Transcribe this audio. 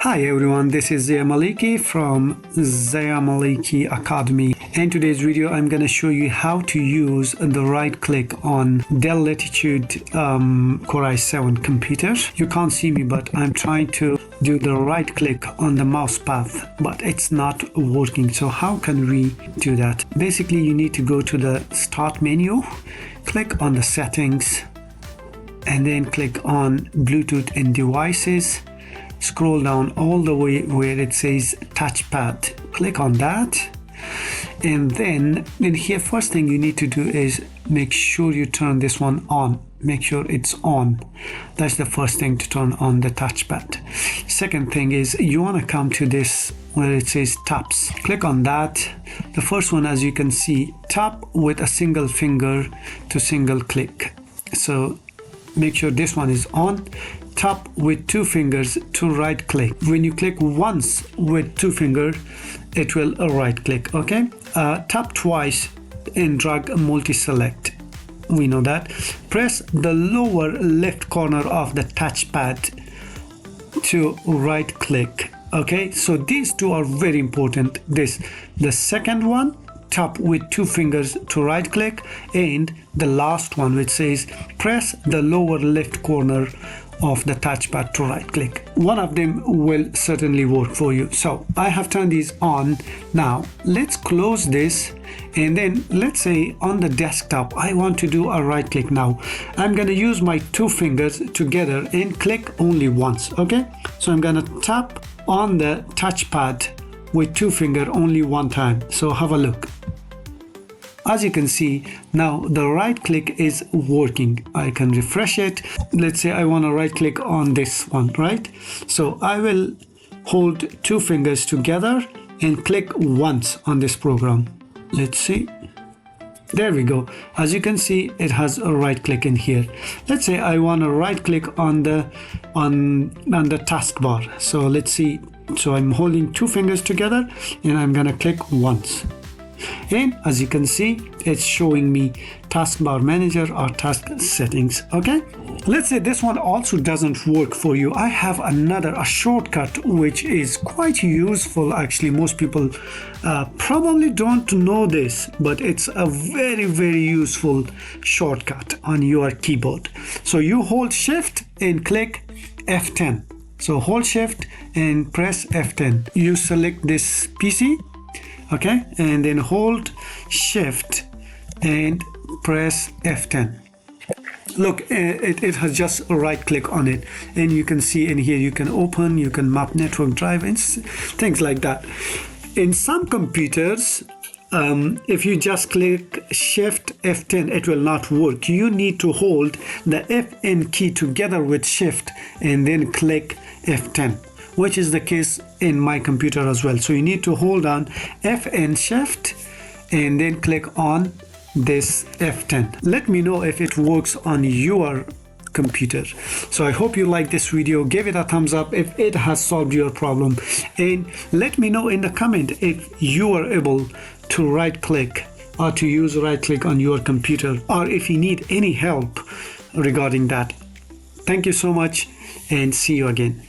Hi everyone, this is Maliky from Maliky Academy. In today's video, I'm going to show you how to use the right click on Dell Latitude Core i7 computer. You can't see me, but I'm trying to do the right click on the mouse path, but it's not working. So how can we do that? Basically, you need to go to the start menu, click on the settings, and then click on Bluetooth and devices. Scroll down all the way where it says touchpad, click on that, and then in here first thing you need to do is make sure you turn this one on. Make sure it's on. That's the first thing to turn on the touchpad. Second thing is you want to come to this where it says taps, click on that. The first one, as you can see, tap with a single finger to single click, so make sure this one is on. Tap with two fingers to right click. When you click once with two fingers, it will right click. Okay, tap twice and drag multi-select. We know that. Press the lower left corner of the touchpad to right click. Okay, so these two are very important. The second one, tap with two fingers to right click, and the last one which says press the lower left corner of the touchpad to right click. One of them will certainly work for you. So I have turned these on. Now let's close this, and then let's say on the desktop I want to do a right click. Now I'm going to use my two fingers together and click only once. Okay, so I'm going to tap on the touchpad with two fingers only one time. So have a look. As you can see, now the right click is working. I can refresh it. Let's say I want to right click on this one, right? So I will hold two fingers together and click once on this program. Let's see. There we go. As you can see, it has a right click in here. Let's say I want to right click on the taskbar. So let's see. So I'm holding two fingers together and I'm gonna click once. And as you can see, it's showing me taskbar manager or task settings. Okay, let's say this one also doesn't work for you. I have a shortcut which is quite useful. Actually, most people probably don't know this, but it's a very useful shortcut on your keyboard. So you hold shift and click F10. So hold shift and press F10. You select this PC. Okay, and then hold shift and press F10. Look, it has just a right click on it, and you can see in here you can open, you can map network drive and things like that. In some computers, if you just click shift F10, it will not work. You need to hold the Fn key together with shift and then click F10, which is the case in my computer as well. So you need to hold on Fn shift and then click on this F10. Let me know if it works on your computer. So I hope you like this video. Give it a thumbs up if it has solved your problem, and let me know in the comment if you are able to right click or to use right click on your computer, or if you need any help regarding that. Thank you so much and see you again.